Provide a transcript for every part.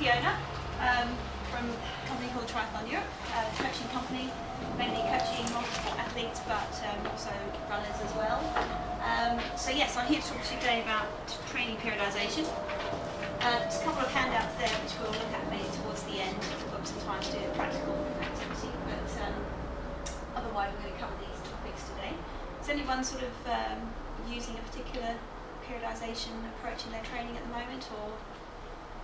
Fiona from a company called Triathlon Europe, a coaching company, mainly coaching multiple athletes but also runners as well. So yes, I'm here to talk to you today about training periodisation. There's a couple of handouts there which we'll look at maybe towards the end. We've got some time to do a practical activity, but otherwise we're going to cover these topics today. Is anyone sort of using a particular periodisation approach in their training at the moment, or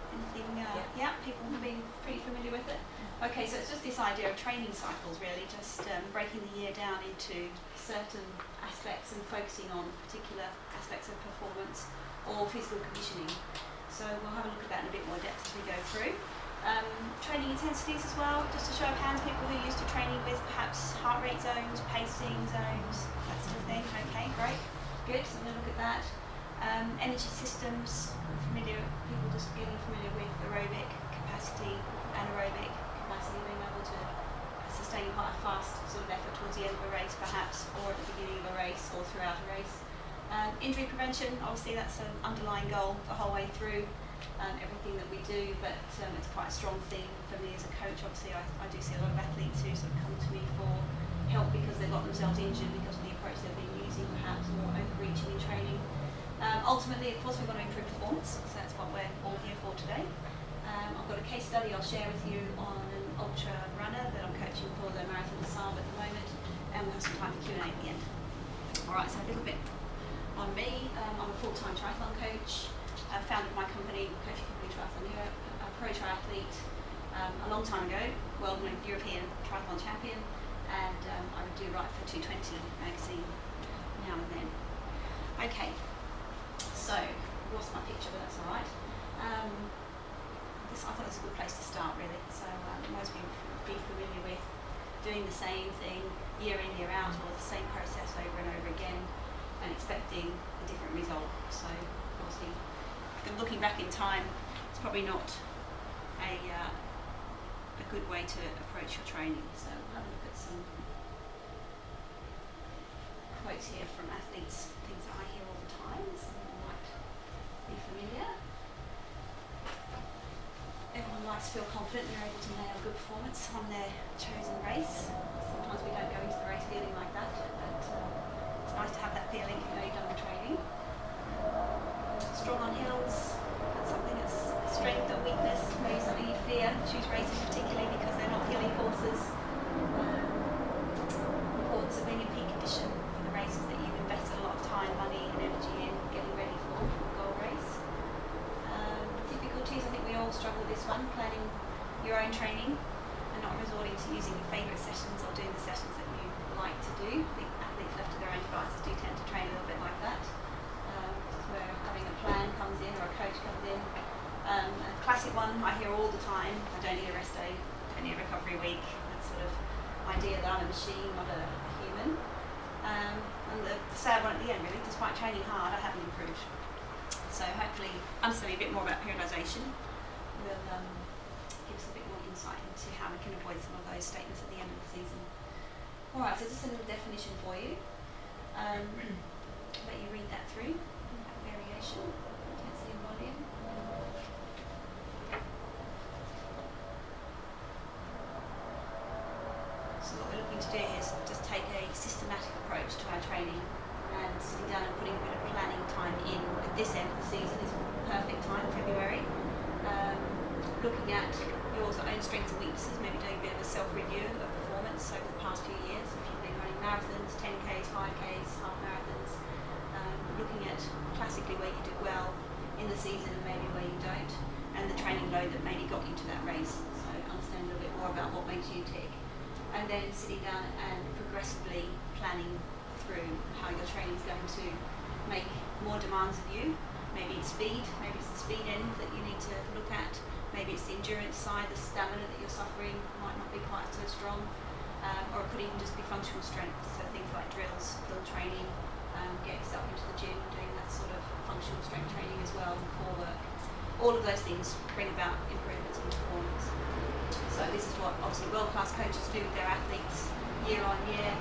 anything? Yeah, people have been pretty familiar with it. Okay, so it's just this idea of training cycles, really, just breaking the year down into certain aspects and focusing on particular aspects of performance or physical conditioning. So we'll have a look at that in a bit more depth as we go through. Training intensities as well, just to show of hands, people who are used to training with perhaps heart rate zones, pacing zones, that sort of thing. Okay, great, good, so I'm going to look at that. Energy systems, people just getting familiar with aerobic capacity, anaerobic capacity, being able to sustain quite a fast sort of effort towards the end of a race perhaps, or at the beginning of a race, or throughout a race. Injury prevention, obviously that's an underlying goal the whole way through everything that we do, but it's quite a strong theme for me as a coach. Obviously I do see a lot of athletes who sort of come to me for help because they've got themselves injured because of the approach they've been using, perhaps more overreaching in training. Ultimately, of course, we want to improve performance, so that's what we're all here for today. I've got a case study I'll share with you on an ultra runner that I'm coaching for the Marathon des Sables at the moment, and we'll have some time for Q&A at the end. Alright, so a little bit on me. I'm a full-time triathlon coach. I founded my company, coaching company Triathlon Europe, a pro triathlete a long time ago, world-known European triathlon champion, and I do write for 220 magazine now and then. Okay. So, I've lost my picture, but that's alright. I thought it was a good place to start, really. So, most people will be familiar with doing the same thing year in, year out, or the same process over and over again, and expecting a different result. So, obviously, looking back in time, it's probably not a good way to approach your training. So, we'll have a look at some quotes here from athletes, things that I hear all the time. Be familiar. Everyone likes to feel confident they're able to nail good performance on their chosen race. Sometimes we don't go into the race feeling like that, but it's nice to have that feeling if you've done the training. Strong on hills, that's something that's strength or weakness, maybe something you fear. Choose races particularly because they're not hilly courses. Importance of being in peak condition for the races that you've invested a lot of time, money and energy in getting ready for. I think we all struggle with this one, planning your own training and not resorting to using your favourite sessions or doing the sessions that you like to do. I think athletes left to their own devices do tend to train a little bit like that. This is where having a plan comes in, or a coach comes in. A classic one I hear all the time: I don't need a rest day, I don't need a recovery week. That sort of idea that I'm a machine, not a human. And the sad one at the end, really, despite training hard, I haven't improved. So hopefully understanding a bit more about periodisation will give us a bit more insight into how we can avoid some of those statements at the end of the season. Alright, so just a little definition for you. Let you read that through. Variation, intensity and volume. So what we're looking to do is just take a systematic approach to our training, and sitting down and putting a bit of planning time in at this end of the season is perfect time, February. Looking at your own strengths and weaknesses, maybe doing a bit of a self-review of performance over the past few years. If you've been running marathons, 10Ks, 5Ks, half marathons, looking at classically where you do well in the season and maybe where you don't, and the training load that maybe got you to that race. So understand a little bit more about what makes you tick. And then sitting down and progressively planning through how your training is going to make more demands of you. Maybe it's speed, maybe it's the speed end that you need to look at, maybe it's the endurance side, the stamina that you're suffering might not be quite so strong, or it could even just be functional strength, so things like drills, hill training, get yourself into the gym, doing that sort of functional strength training as well, core work. All of those things bring about improvements in performance. So this is what obviously world-class coaches do with their athletes year on year.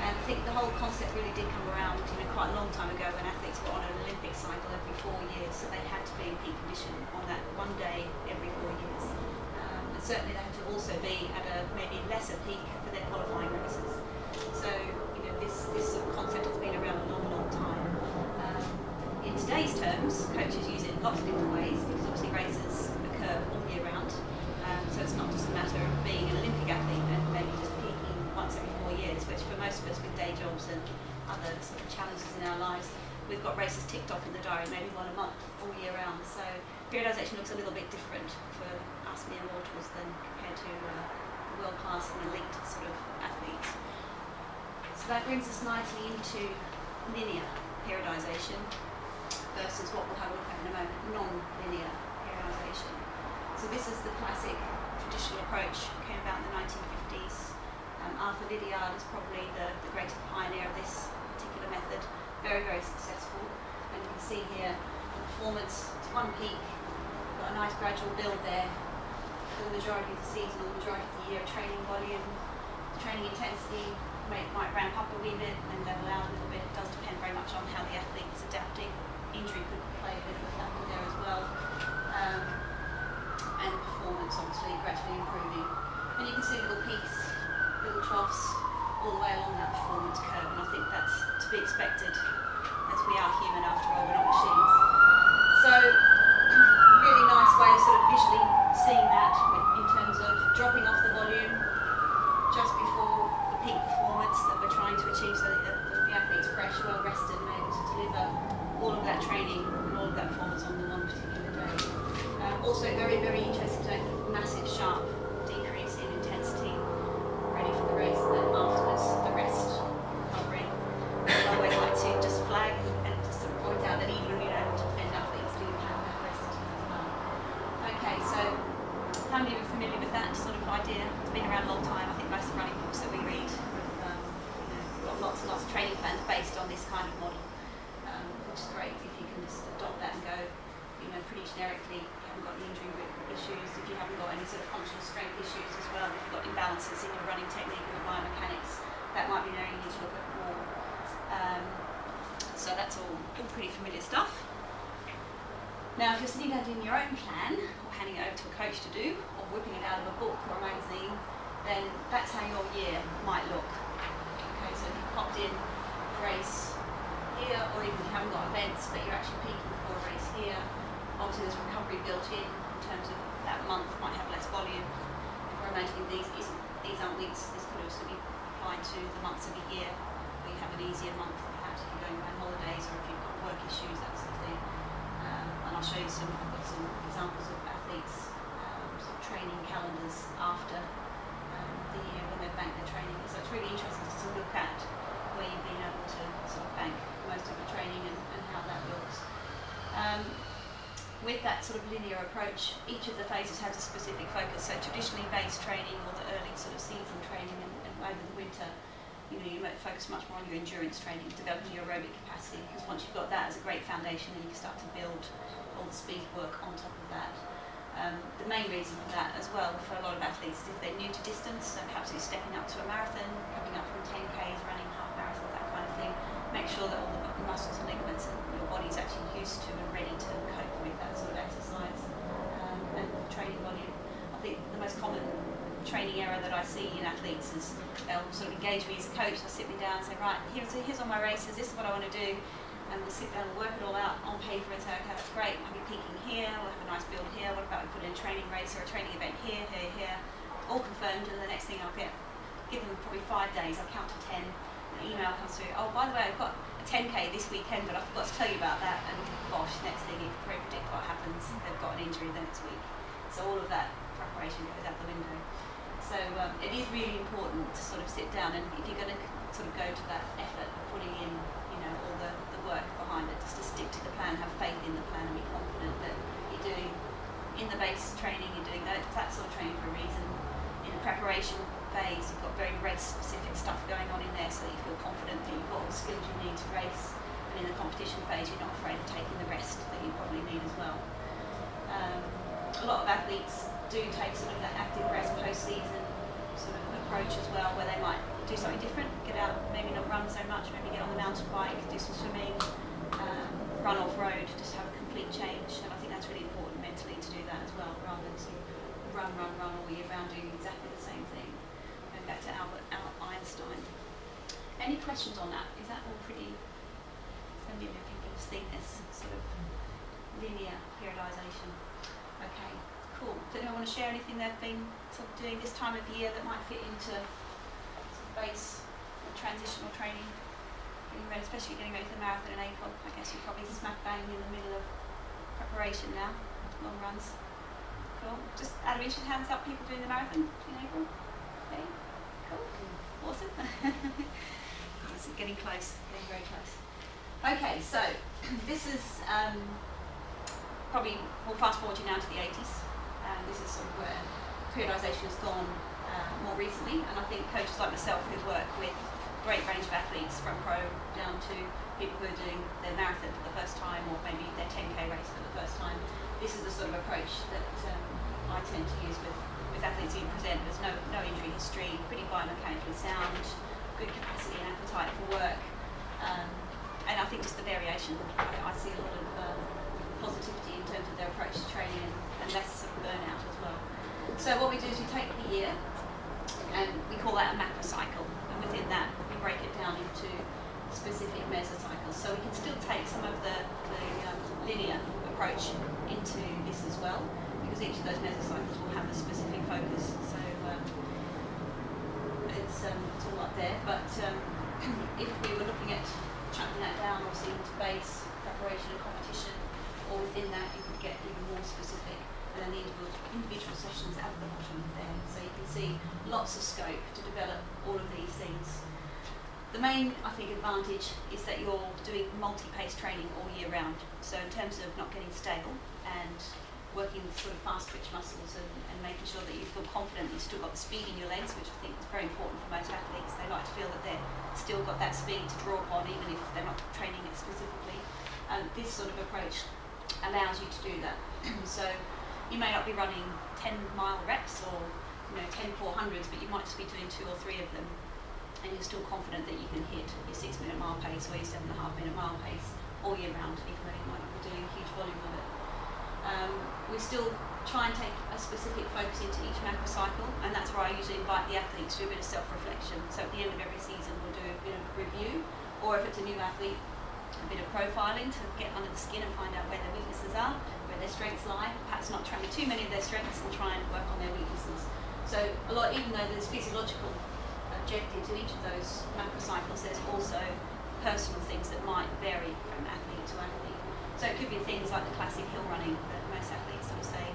And I think the whole concept really did come around, quite a long time ago when athletes were on an Olympic cycle every 4 years, so they had to be in peak condition on that one day every 4 years. helps coaches use it in lots of different ways, because obviously races occur all year round. So it's not just a matter of being an Olympic athlete and maybe just peaking once every 4 years, which for most of us with day jobs and other sort of challenges in our lives, we've got races ticked off in the diary, maybe one a month all year round. So periodisation looks a little bit different for us mere mortals than compared to world-class and elite sort of athletes. So that brings us nicely into linear periodisation versus what we'll have a look at in a moment, non-linear periodisation. So this is the classic traditional approach, came about in the 1950s. Arthur Lydiard is probably the greatest pioneer of this particular method, very, very successful. And you can see here the performance to one peak, got a nice gradual build there for the majority of the season or the majority of the year. Training volume, training intensity might ramp up a wee bit and then level out a little bit. It does depend very much on how the athlete is adapting. Injury could play a bit of a factor there as well. And performance obviously gradually improving. And you can see little peaks, little troughs all the way along that performance curve, and I think that's to be expected as we are human after all, we're not machines. So really nice way of sort of visually seeing that in terms of dropping off the volume just before the peak performance that we're trying to achieve, so that the athlete's fresh, well rested and able to deliver all of that training and all of that performance on the one particular day. Also very, very interesting to note the massive sharp decrease in intensity ready for the race, and then afterwards the rest, recovery. I always like to just flag and just sort of point out that even to end athletes do have that rest as well. Okay, so how many of you are familiar with that sort of idea? It's been around a long time. I think most of the running books that we read have got lots and lots of training plans based on this kind of model, which is great if you can just adopt that and go pretty generically. You haven't got any injury issues, if you haven't got any sort of functional strength issues as well, if you've got imbalances in your running technique or biomechanics, that might be an area you need to look at more. So that's all pretty familiar stuff. Now, if you're sitting down doing your own plan, or handing it over to a coach to do, or whipping it out of a book or a magazine, then that's how your year might look. Okay, so if you popped in a race here, or even if you haven't got events, but you're actually peaking for a race here, obviously there's recovery built in terms of that month might have less volume. If we're imagining these aren't weeks, this could also be applied to the months of the year where you have an easier month, perhaps if you're going on holidays or if you've got work issues, that sort of thing. And I'll show you I've got some examples of athletes' sort of training calendars after the year when they've banked their training. So it's really interesting to look at where you've been able to sort of bank most of the training and how that looks. With that sort of linear approach, each of the phases has a specific focus. So traditionally based training, or the early sort of season training and over the winter, you might focus much more on your endurance training, developing your aerobic capacity, because once you've got that as a great foundation, then you can start to build all the speed work on top of that. The main reason for that as well for a lot of athletes is if they're new to distance, so perhaps you're stepping up to a marathon, coming up from 10Ks, running half marathons, that kind of thing, make sure that all the muscles and ligaments and your body's actually used to and ready to cope with that sort of exercise and training volume. I think the most common training error that I see in athletes is they'll sort of engage me as a coach, they'll sit me down and say, right, here's all my races, this is what I want to do, and we'll sit down and work it all out on paper and say, okay, that's great, I'll be peaking here, we'll have a nice build here, what about we put in a training race or a training event here, all confirmed, and the next thing I'll give them probably 5 days, I'll count to 10, an email comes through, oh, by the way, I've got a 10K this weekend, but I forgot to tell you about that, and gosh, next thing you can predict what happens, they've got an injury the next week. So all of that preparation goes out the window. So it is really important to sort of sit down, and if you're going to sort of go to that effort of putting in, all the work behind it, just to stick to the plan, have faith in the plan, and be confident that you're doing in the base training, you're doing that sort of training for a reason. In the preparation phase, you've got very race-specific stuff going on in there, so that you feel confident that you've got all the skills you need to race. And in the competition phase, you're not afraid of taking the rest that you probably need as well. A lot of athletes do take sort of that active rest post-season sort of approach as well, where they might do something different, get out, maybe not run so much, maybe get on the mountain bike, do some swimming, run off-road, just have a complete change. And I think that's really important mentally to do that as well, rather than sort of run all year round doing exactly the same thing. Going back to Albert Einstein. Any questions on that? Is that all pretty familiar? People have seen this sort of linear periodisation. Okay, cool. Does anyone want to share anything they've been sort of doing this time of year that might fit into sort of base or transitional training? Getting ready, especially getting ready for the marathon in April. I guess you're probably smack bang in the middle of preparation now, long runs. Cool. Just out of interest, hands up, people doing the marathon in April? Okay, cool. Awesome. It's getting close, getting very close. Okay, so this is probably, we'll fast forward you now to the 80s. This is sort of where periodisation has gone more recently, and I think coaches like myself who work with a great range of athletes from pro down to people who are doing their marathon for the first time, or maybe their 10k race for the first time. This is the sort of approach that I tend to use with athletes who present. There's no injury history, pretty biomechanically sound, good capacity and appetite for work, and I think just the variation. I see a lot of positivity in terms of their approach to training and less sort of burnout as well. So what we do is we take the year and we call that a macrocycle, and within that we break it down into specific mesocycles. So we can still take some of the linear approach into this as well, because each of those mesocycles will have a specific focus. So it's all up there. But if we were looking at chunking that down, obviously into base, preparation and competition, or within that you could get even more specific, and then the individual sessions at the bottom there. So you can see lots of scope to develop all of these things. The main, I think, advantage is that you're doing multi-pace training all year round. So in terms of not getting stale and working with sort of fast twitch muscles and making sure that you feel confident that you've still got the speed in your legs, which I think is very important for most athletes. They like to feel that they've still got that speed to draw upon, even if they're not training it specifically. This sort of approach allows you to do that. So you may not be running 10-mile reps or 10 400s, but you might just be doing 2 or 3 of them, and you're still confident that you can hit your 6-minute mile pace or your 7.5-minute mile pace all year round, even though you might not be doing a huge volume of it. We still try and take a specific focus into each macrocycle, and that's where I usually invite the athletes to do a bit of self-reflection. So at the end of every season we'll do a bit of review, or if it's a new athlete, a bit of profiling to get under the skin and find out where their weaknesses are, where their strengths lie, perhaps not training too many of their strengths and try and work on their weaknesses. So a lot, even though there's physiological objectives in each of those macrocycles, there's also personal things that might vary from athlete to athlete. So it could be things like the classic hill running that most athletes sort of say,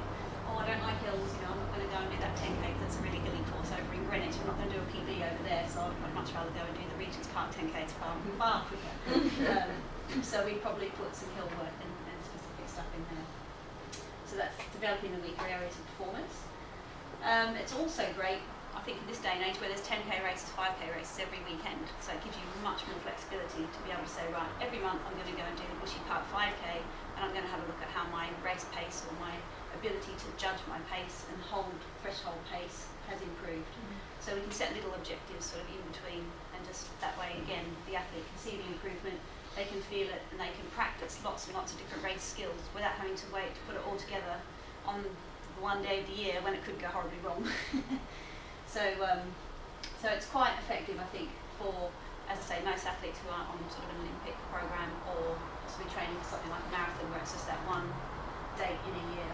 oh, I don't like hills, I'm not going to go and do that 10k because that's a really hilly course over in Greenwich, I'm not going to do a PB over there, so I'd much rather go and do the Regent's Park 10k, it's far quicker. So we probably put some hill work and specific stuff in there. So that's developing the weaker areas of performance. It's also great, I think, in this day and age where there's 10k races, 5k races every weekend. So it gives you much more flexibility to be able to say, right, every month I'm going to go and do the Bushy Park 5k, and I'm going to have a look at how my race pace or my ability to judge my pace and hold threshold pace has improved. So we can set little objectives sort of in between, and just that way, again, the athlete can see the improvement, they can feel it, and they can practice lots and lots of different race skills without having to wait to put it all together on the one day of the year when it could go horribly wrong. So it's quite effective, I think, for, as I say, most athletes who aren't on sort of an Olympic program or possibly training for something like a marathon where it's just that one date in a year.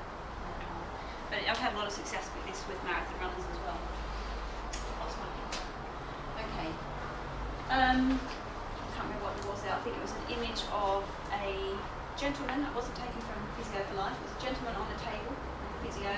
But I've had a lot of success with this with marathon runners as well. Okay. I can't remember what it was there. I think it was an image of a gentleman. It wasn't taken from Physio for Life. It was a gentleman on the table, physio.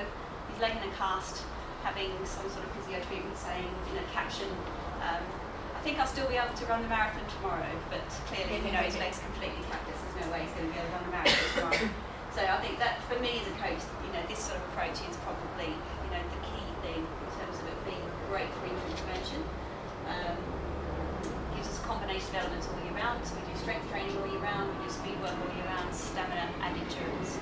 He's laying in a cast, having some sort of physio treatment, saying in a caption, I think I'll still be able to run the marathon tomorrow, but clearly, his leg's completely cracked. There's no way he's going to be able to run the marathon tomorrow. So I think that, for me as a coach, this sort of approach is probably, the key thing in terms of it being great for injury prevention. Gives us a combination of elements all year round. So we do strength training all year round, we do speed work all year round, stamina and endurance.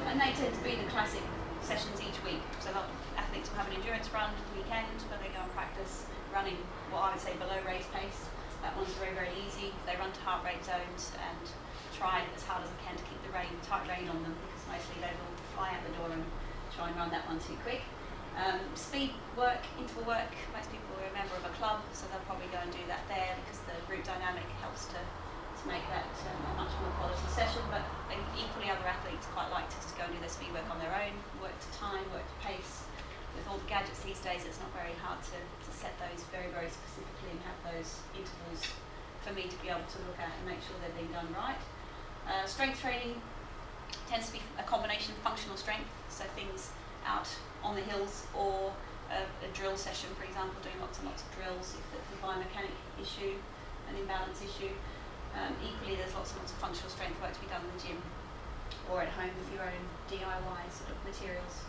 And they tend to be the classic sessions each week. So a lot of athletes will have an endurance run weekend where they go and practice running what I would say below race pace. That one's very, very easy. They run to heart rate zones and try as hard as they can to keep the tight rein on them, because mostly they will fly out the door and try and run that one too quick. Speed work, interval work, most people are a member of a club, so they'll probably go and do that there because the group dynamic helps to make that a much more quality session. But equally, other athletes quite these days it's not very hard to set those very, very specifically and have those intervals for me to be able to look at and make sure they're being done right. Strength training tends to be a combination of functional strength, so things out on the hills, or a drill session, for example, doing lots and lots of drills if it's a biomechanic issue, an imbalance issue. Equally, there's lots and lots of functional strength work to be done in the gym or at home with your own DIY sort of materials.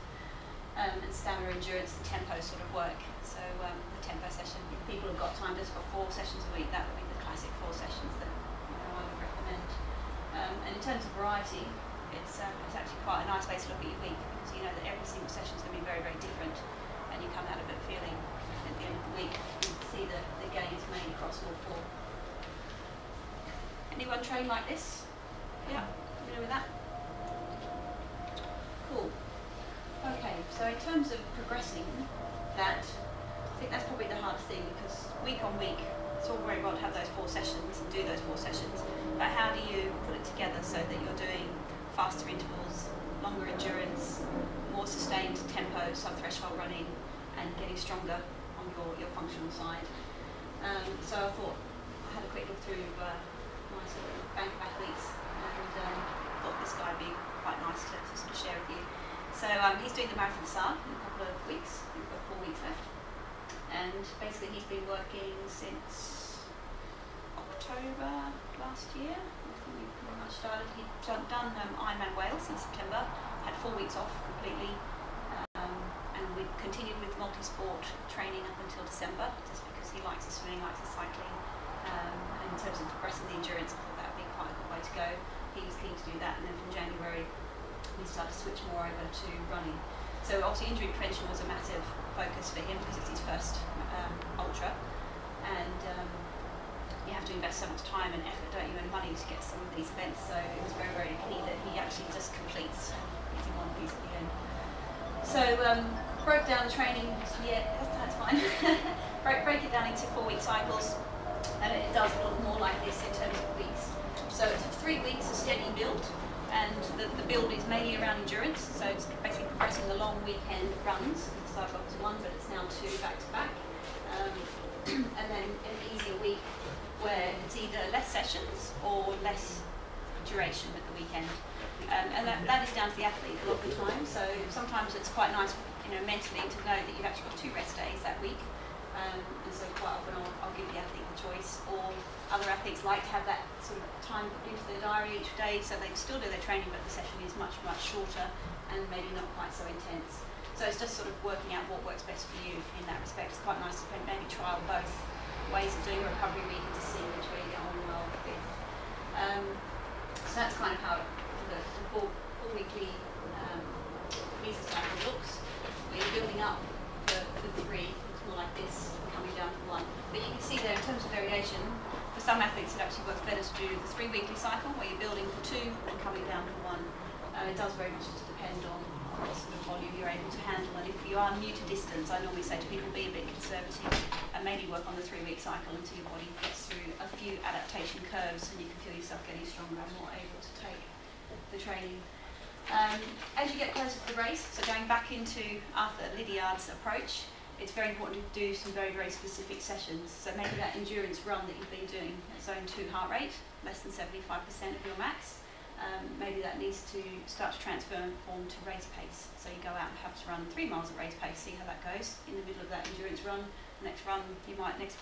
And stamina, endurance, and tempo sort of work. So the tempo session, if people have got time just for 4 sessions a week, that would be the classic 4 sessions that I would recommend. And in terms of variety, it's actually quite a nice way to look at your week, because you know that every single session is going to be very, very different, and you come out of it feeling at the end of the week you can see the gains made across all 4. Anyone train like this? Yeah, familiar with that? Cool. Okay, so in terms of progressing that, I think that's probably the hardest thing, because week on week, it's all very well to have those 4 sessions and do those 4 sessions, but how do you put it together so that you're doing faster intervals, longer endurance, more sustained tempo, sub-threshold running, and getting stronger on your functional side. So I thought, I had a quick look through my sort of bank of athletes, and thought this guy would be quite nice to sort of share with you. So he's doing the Marathon Star in a couple of weeks. We've got 4 weeks left. And basically he's been working since October last year. I think we pretty much started. He'd done Ironman Wales in September, had 4 weeks off completely, and we continued with multi-sport training up until December, just because he likes the swimming, likes the cycling. And in terms of progressing the endurance, I thought that would be quite a good way to go. He was keen to do that, and then from January we started to switch more over to running. So obviously injury prevention was a massive focus for him, because it's his first ultra, and you have to invest so much time and effort, don't you, and money to get some of these events, so it was very, very key that he actually just completes in one piece at the end. So broke down the training, yeah, that's fine. break it down into 4-week cycles, and it does look more like this in terms of weeks. So it's 3 weeks of steady build, and the build is mainly around endurance, so it's basically progressing the long weekend runs. It started off as 1, but it's now 2 back to back. And then an easier week where it's either less sessions or less duration at the weekend. And that is down to the athlete a lot of the time, so sometimes it's quite nice, mentally to know that you've actually got 2 rest days that week. And so quite often I'll give the athlete the choice, or other athletes like to have that sort of time put into their diary each day, so they still do their training, but the session is much, much shorter and maybe not quite so intense. So it's just sort of working out what works best for you in that respect. It's quite nice to maybe trial both ways of doing a recovery week and to see which way you get on well with. So that's kind of how the 4-weekly visa cycle looks. You're building up for 3, it's more like this, coming down to 1. But you can see there, in terms of variation, for some athletes it actually works better to do the 3-weekly cycle, where you're building for 2 and coming down to 1. It does very much just depend on what sort of volume you're able to handle. And if you are new to distance, I normally say to people, be a bit conservative and maybe work on the 3-week cycle until your body gets through a few adaptation curves and you can feel yourself getting stronger and more able to take the training. As you get closer to the race, so going back into Arthur Lydiard's approach, it's very important to do some very, very specific sessions. So maybe that endurance run that you've been doing at zone 2 heart rate, less than 75% of your max, maybe that needs to start to transform to race pace. So you go out and perhaps run 3 miles at race pace, see how that goes in the middle of that endurance run. Next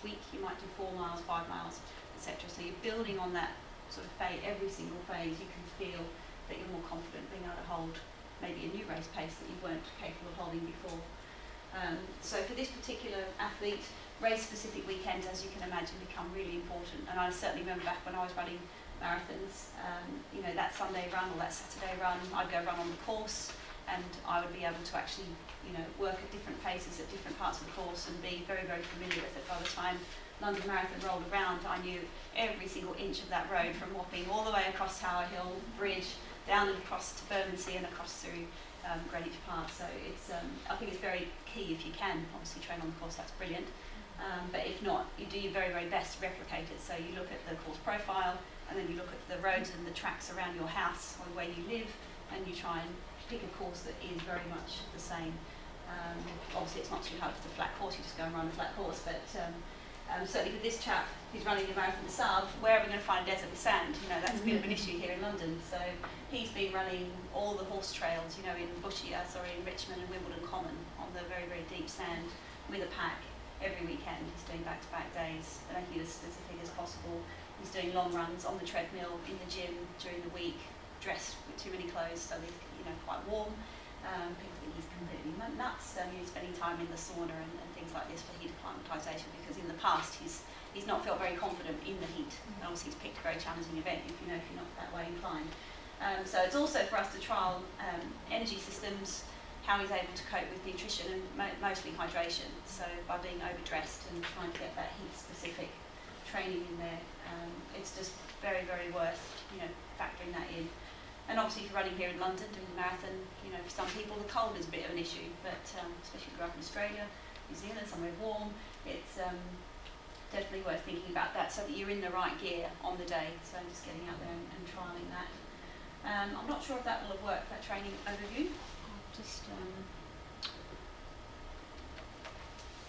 week you might do 4 miles, 5 miles, etc. So you're building on that sort of phase. Every single phase you can feel that you're more confident being able to hold maybe a new race pace that you weren't capable of holding before. So for this particular athlete, race-specific weekends, as you can imagine, become really important. And I certainly remember back when I was running marathons, that Sunday run or that Saturday run, I'd go run on the course, and I would be able to actually, work at different paces at different parts of the course and be very, very familiar with it. By the time London Marathon rolled around, I knew every single inch of that road, from Wapping all the way across Tower Hill Bridge, down and across to Bermondsey and across through Greenwich Park. So it's, I think it's very key if you can obviously train on the course, that's brilliant. But if not, you do your very, very best to replicate it. So you look at the course profile, and then you look at the roads and the tracks around your house or where you live, and you try and pick a course that is very much the same. Obviously it's not too hard for the flat course, you just go and run a flat course, but certainly for this chap who's running the marathon the sub, where are we going to find desert with sand? You know, that's a bit of an issue here in London. So he's been running all the horse trails, you know, in in Richmond and Wimbledon Common on the very, very deep sand with a pack every weekend. He's doing back-to-back days, making it as specific as possible. He's doing long runs on the treadmill, in the gym during the week, dressed with too many clothes, so he's, you know, quite warm. People think he's completely nuts. He's spending time in the sauna and things like this for heat acclimatisation, because in the past he's not felt very confident in the heat. And obviously he's picked a very challenging event if you're not that way inclined. So it's also for us to trial energy systems, how he's able to cope with nutrition and mostly hydration. So by being overdressed and trying to get that heat-specific training in there, it's just very, very worth, you know, factoring that in. And obviously if you're running here in London doing the marathon, you know, for some people the cold is a bit of an issue, but especially if you're up in Australia, New Zealand, somewhere warm, it's definitely worth thinking about that so that you're in the right gear on the day. So just getting out there and trialling that. I'm not sure if that will have worked, that training overview. I'll just,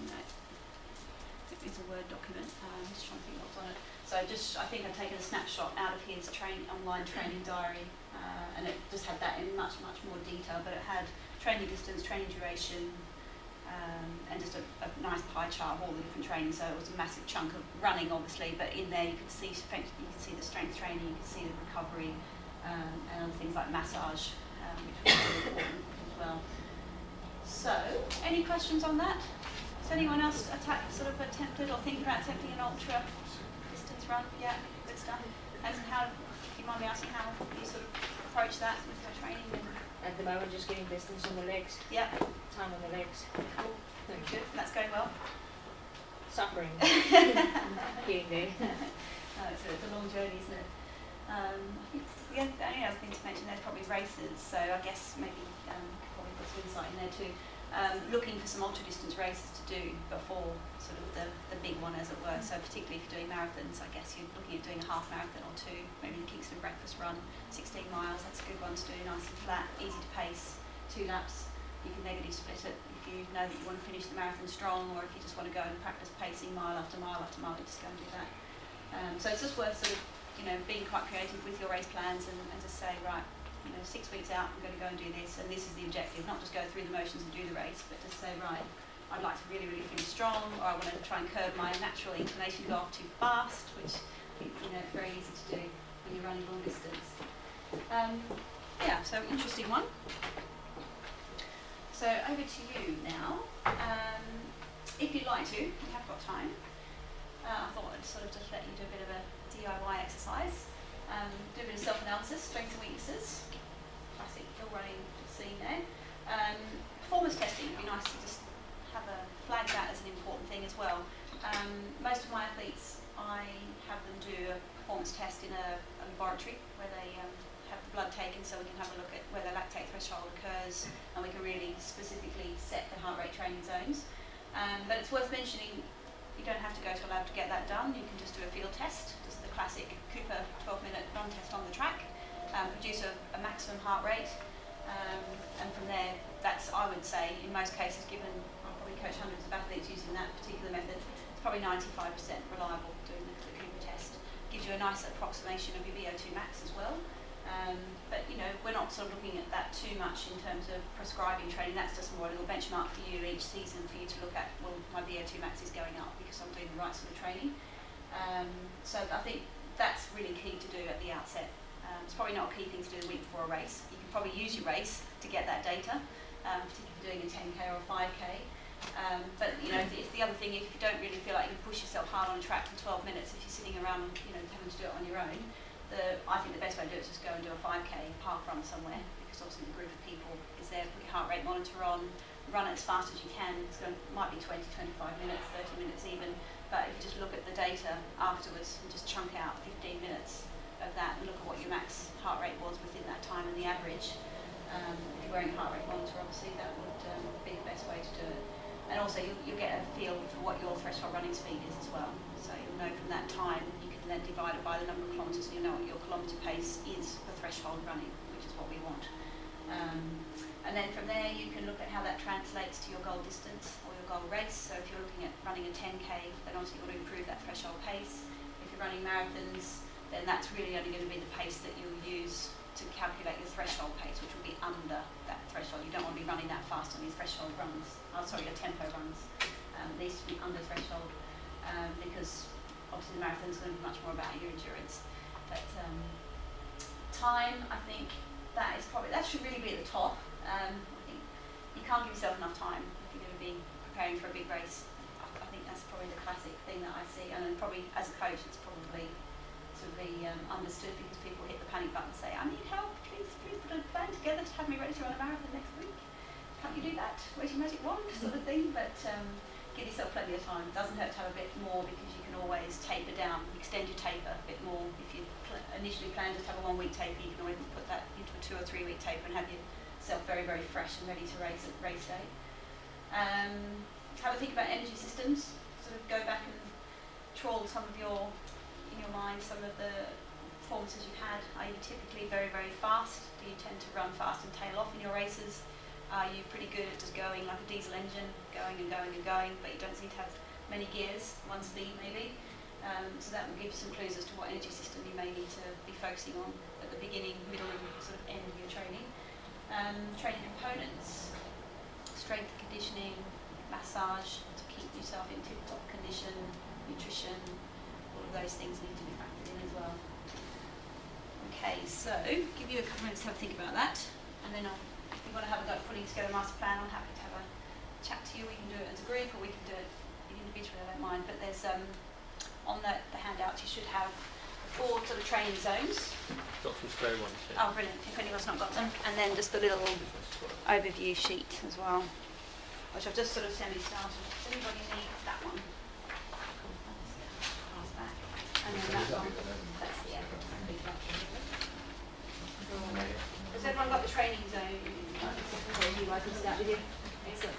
no, it's a Word document. I'm just trying to think what's on it. So I think I've taken a snapshot out of his online training diary, and it just had that in much, much more detail, but it had training distance, training duration, and just a nice pie chart of all the different training. So it was a massive chunk of running, obviously, but in there you could see the strength training, you could see the recovery, and other things like massage, which was really important as well. So, any questions on that? Has anyone else attempted or thinking about attempting an ultra distance run? Yeah, good stuff. And how, if you mind me asking, how you sort of approach that with your training? At the moment, just getting distance on the legs. Yeah. Time on the legs. Cool. Very good. That's going well. Suffering. Getting there. It's a long journey, isn't it? I think the only other thing to mention there is probably races. So I guess maybe probably put some insight in there too. Looking for some ultra distance races to do before sort of the big one, as it were. So particularly if you're doing marathons, I guess you're looking at doing a half marathon or two, maybe the Kingston breakfast run, 16 miles. That's a good one to do, nice and flat, easy to pace, 2 laps. You can negative split it if you know that you want to finish the marathon strong, or if you just want to go and practice pacing mile after mile after mile, you just go and do that. So it's just worth sort of, you know, being quite creative with your race plans and just say, right, you know, 6 weeks out, I'm going to go and do this, and this is the objective. Not just go through the motions and do the race, but just say, right, I'd like to really, really finish strong, or I want to try and curb my natural inclination to go off too fast, which, you know, it's very easy to do when you're running long distance. Yeah, so interesting one. So over to you now. If you'd like to, we have got time. I thought I'd sort of just let you do a bit of a DIY exercise. Do a bit of self-analysis, strengths and weaknesses. Classic hill running scene there. Performance testing would be nice to just flag that as an important thing as well. Most of my athletes, I have them do a performance test in a laboratory where they have the blood taken, so we can have a look at where the lactate threshold occurs, and we can really specifically set the heart rate training zones. But it's worth mentioning, you don't have to go to a lab to get that done. You can just do a field test, just the classic Cooper 12-minute run test on the track, produce a maximum heart rate, and from there, that's, I would say, in most cases, given I probably coach hundreds of athletes using that particular method, it's probably 95% reliable doing the Cooper test. Gives you a nice approximation of your VO2 max as well. But you know, we're not sort of looking at that too much in terms of prescribing training. That's just more a little benchmark for you each season for you to look at. Well, my VO2 max is going up because I'm doing the right sort of training. So I think that's really key to do at the outset. It's probably not a key thing to do the week before a race. You can probably use your race to get that data, particularly if you're doing a 10k or a 5k. But you know, it's the other thing, if you don't really feel like you can push yourself hard on a track for 12 minutes, if you're sitting around, you know, having to do it on your own, I think the best way to do it is just go and do a 5k park run somewhere, because obviously the group of people is there, put your heart rate monitor on, run it as fast as you can. Might be 20, 25 minutes, 30 minutes even, but if you just look at the data afterwards and just chunk out 15 minutes of that and look at what your max heart rate was within that time and the average. If you're wearing a heart rate monitor, obviously that would be the best way to do it. And also you'll get a feel for what your threshold running speed is as well. So you'll know from that time, you can then divide it by the number of kilometres, and you'll know what your kilometre pace is for threshold running, which is what we want. And then from there you can look at how that translates to your goal distance or your goal race. So if you're looking at running a 10k, then obviously you've got to improve that threshold pace. If you're running marathons, then that's really only going to be the pace that you'll use to calculate your threshold pace, which will be under that threshold. You don't want to be running that fast on your threshold runs, your tempo runs. It needs to be under threshold because obviously the marathon is going to be much more about your endurance. But time, I think that should really be at the top. I think you can't give yourself enough time if you're going to be preparing for a big race. I think that's probably the classic thing that I see, and then probably as a coach it's probably to be understood because people hit the panic button and say, I need help, please put a plan together to have me ready to run a marathon next week. Can't you do that? Where's your magic wand? Sort of thing. But give yourself plenty of time. It doesn't hurt to have a bit more because you can always taper down, extend your taper a bit more. If you initially plan to have a 1 week taper, you can always put that into a 2 or 3 week taper and have yourself very, very fresh and ready to race at race day. Have a think about energy systems. Sort of go back and trawl some of in your mind some of the performances you've had. Are you typically very, very fast? Do you tend to run fast and tail off in your races? Are you pretty good at just going like a diesel engine, going and going and going, but you don't seem to have many gears, one speed maybe? So that will give you some clues as to what energy system you may need to be focusing on at the beginning, middle and sort of end of your training. Training components, strength and conditioning, massage to keep yourself in tip-top condition, nutrition, all of those things need to be factored in as well. Okay, so give you a couple of minutes to have a think about that, and then if you want to have a go at putting together a master plan, I'm happy to have a chat to you. We can do it as a group or we can do it individually, I don't mind. But there's on the handouts you should have 4 sort of training zones. Got some spare ones here. Oh, brilliant, if anyone's not got them. And then just a little overview sheet as well, which I've just sort of semi-started. Does anybody need that one? Pass back. And then that one. That's the end. Has everyone got the training zone? You guys can start with you. Excellent.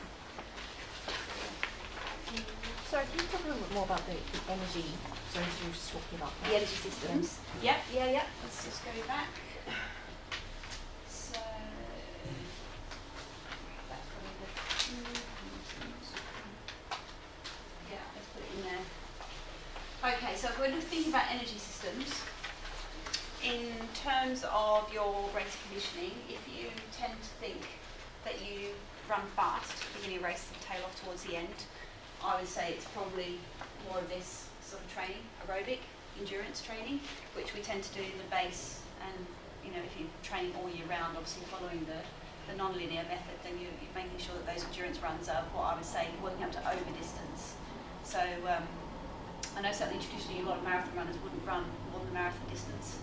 Sorry, can you talk a little bit more about the energy zones you were just talking about? The energy systems. Yeah. Let's just go back. So that's probably let's put it in there. Okay, so if we're thinking about energy systems, in terms of your race conditioning, if you tend to think that you run fast at the beginning of a race and tail off towards the end, I would say it's probably more of this sort of training, aerobic endurance training, which we tend to do in the base. And if you're training all year round, obviously following the non-linear method, then you're making sure that those endurance runs are what I would say working up to over distance. So I know certainly traditionally a lot of marathon runners wouldn't run more than marathon distance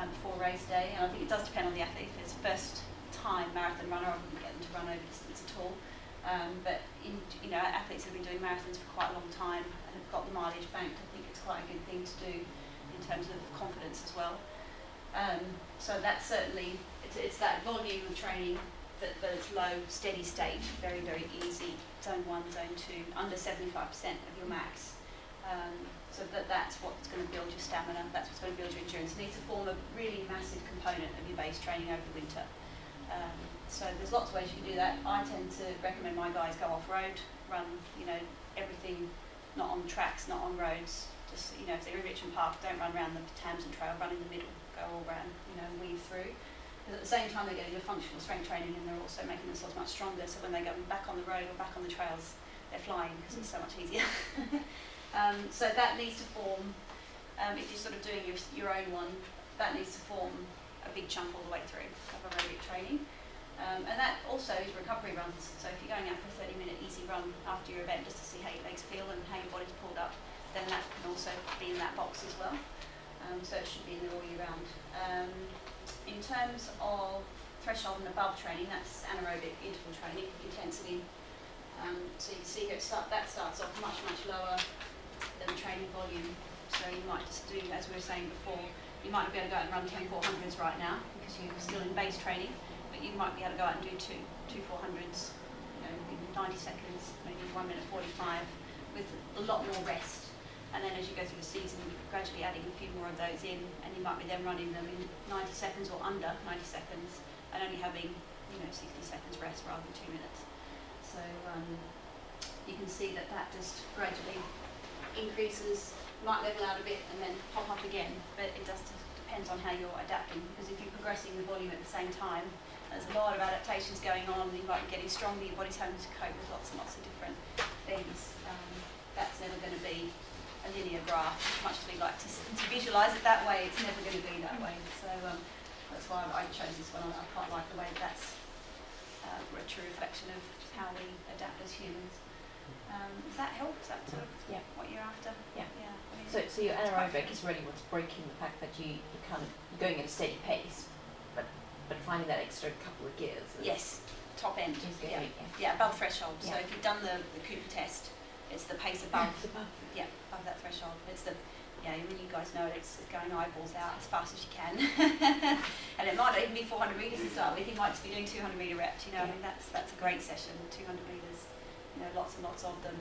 before race day, and I think it does depend on the athlete. If it's a first time marathon runner, I wouldn't get them to run over distance at all. But athletes who've been doing marathons for quite a long time and have got the mileage banked, I think it's quite a good thing to do in terms of confidence as well. So that's certainly, it's that volume of training but it's low, steady state, very, very easy, zone 1, zone 2, under 75% of your max. So that's what's going to build your stamina, that's what's going to build your endurance. It needs to form a really massive component of your base training over the winter. So there's lots of ways you can do that. I tend to recommend my guys go off-road, run, everything not on tracks, not on roads. Just, if they're in Richmond Park, don't run around the Tamsin Trail, run in the middle, go all around, and weave through. Because at the same time they're getting the functional strength training and they're also making themselves much stronger. So when they go back on the road or back on the trails, they're flying because it's so much easier. So that needs to form, if you're sort of doing your own one, that needs to form a big chunk all the way through of aerobic training. And that also is recovery runs. So if you're going out for a 30-minute easy run after your event just to see how your legs feel and how your body's pulled up, then that can also be in that box as well. So it should be in there all year round. In terms of threshold and above training, that's anaerobic interval training, intensity. So you can see here that starts off much, much lower than the training volume. So you might just do, as we were saying before, you might not be able to go out and run 10 400s right now because you're still in base training, but you might be able to go out and do two 400s, in 90 seconds, maybe 1 minute 45, with a lot more rest. And then as you go through the season, you're gradually adding a few more of those in, and you might be then running them in 90 seconds or under 90 seconds, and only having 60 seconds rest rather than 2 minutes. So you can see that that just gradually increases, might level out a bit and then pop up again, but it just depends on how you're adapting, because if you're progressing the volume at the same time, there's a lot of adaptations going on, you might be getting stronger, your body's having to cope with lots and lots of different things. That's never going to be a linear graph. As much as we like to visualise it that way, it's never going to be that way. So that's why I chose this one. I quite like the way that's a true reflection of how we adapt as humans. Does that help? Is that sort of what you're after? Yeah. Yeah. I mean, So your anaerobic is really what's breaking the fact that you're going at a steady pace, but finding that extra couple of gears. Yes, top end. Is good. Yeah, above threshold. So Yeah. if you've done the Cooper test, it's the pace above. Above that threshold. It's the you guys know it, it's going eyeballs out as fast as you can. And it might not even be 400 metres to start with, you might just be doing 200 metre reps, you know, I mean that's a great session, 200 metres, you know, lots and lots of them.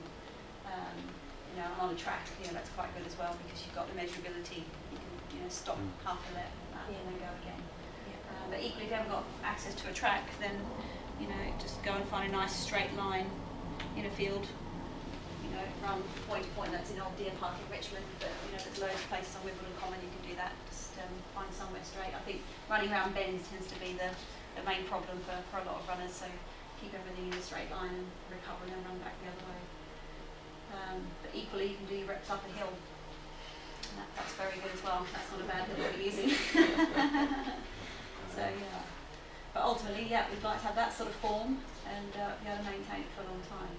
You know, on a track, you know, that's quite good as well because you've got the measurability, you can, you know, stop half a lap and then go again. But equally, if you haven't got access to a track, then, you know, just go and find a nice straight line in a field. You know, run point to point. That's in Old Deer Park in Richmond, but you know, there's loads of places on Wimbledon Common you can do that. Just find somewhere straight. I think running around bends tends to be the main problem for a lot of runners. So keep everything in a straight line and recover and then run back the other way. But equally, you can do your reps up a hill. And that's very good as well. That's not a bad hill to be using. So yeah. But ultimately, we'd like to have that sort of form and be able to maintain it for a long time.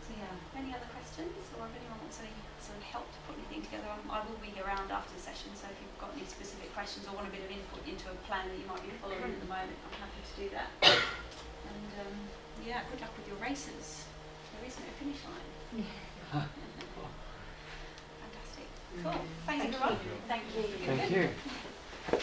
So yeah, any other questions, or if anyone wants any sort of help to put anything together, I will be around after the session, so if you've got any specific questions or want a bit of input into a plan that you might be following at the moment, I'm happy to do that. And good luck with your races. There is no finish line. Fantastic. Cool. Thanks everyone. Thank you. Really Thank good. you.